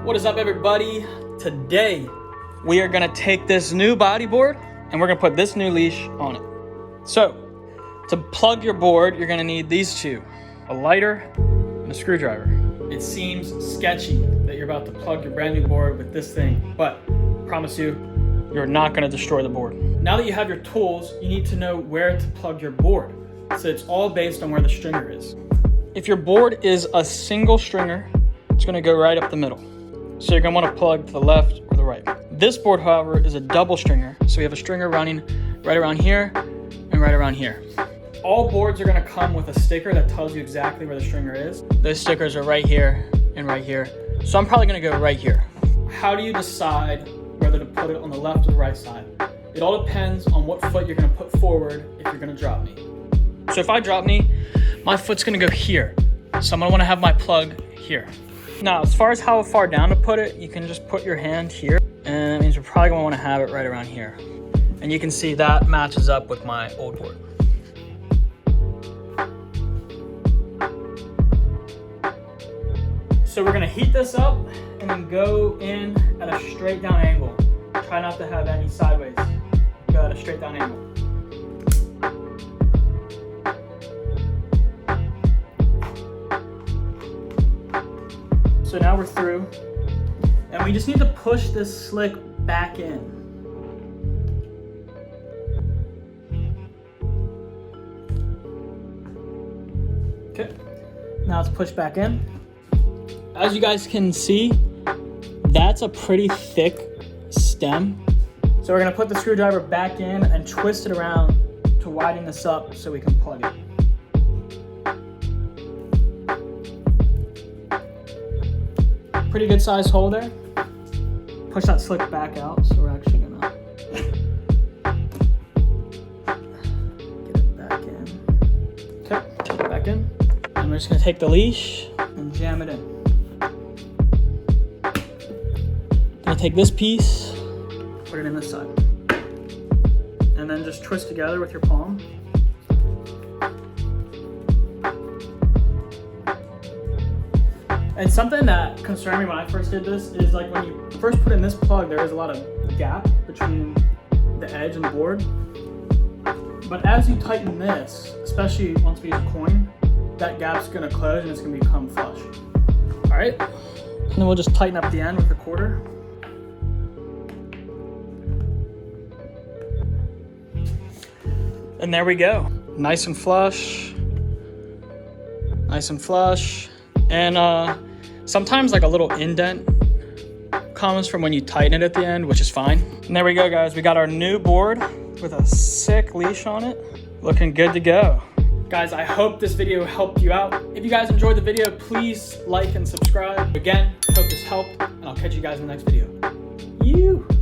What is up, everybody? Today we are gonna take this new bodyboard and we're gonna put this new leash on it. So to plug your board, you're gonna need these two, a lighter and a screwdriver. It seems sketchy that you're about to plug your brand new board with this thing, but I promise you, you're not gonna destroy the board. Now that you have your tools, you need to know where to plug your board. So it's all based on where the stringer is. If your board is a single stringer, it's gonna go right up the middle. So you're gonna wanna plug to the left or the right. This board, however, is a double stringer. So we have a stringer running right around here and right around here. All boards are gonna come with a sticker that tells you exactly where the stringer is. Those stickers are right here and right here. So I'm probably gonna go right here. How do you decide whether to put it on the left or the right side? It all depends on what foot you're gonna put forward if you're gonna drop knee. So if I drop knee, my foot's gonna go here. So I'm gonna wanna have my plug here. Now, as far as how far down to put it, you can just put your hand here, and that means you're probably gonna wanna have it right around here. And you can see that matches up with my old board. So we're gonna heat this up and then go in at a straight down angle. Try not to have any sideways. Go at a straight down angle. So now we're through, and we just need to push this slick back in. Okay, now it's pushed back in. As you guys can see, that's a pretty thick stem. So we're gonna put the screwdriver back in and twist it around to widen this up so we can plug it. Pretty good size hole there. Push that slick back out, so we're actually gonna get it back in. Okay, take it back in. And we're just gonna take the leash and jam it in. Gonna take this piece, put it in this side. And then just twist together with your palm. And something that concerned me when I first did this is like when you first put in this plug, there is a lot of gap between the edge and the board. But as you tighten this, especially once we use a coin, that gap's gonna close and it's gonna become flush. All right, and then we'll just tighten up the end with a quarter. And there we go, nice and flush, nice and flush. And sometimes like a little indent comes from when you tighten it at the end, which is fine. And there we go, guys. We got our new board with a sick leash on it. Looking good to go. Guys, I hope this video helped you out. If you guys enjoyed the video, please like and subscribe. Again, hope this helped, and I'll catch you guys in the next video.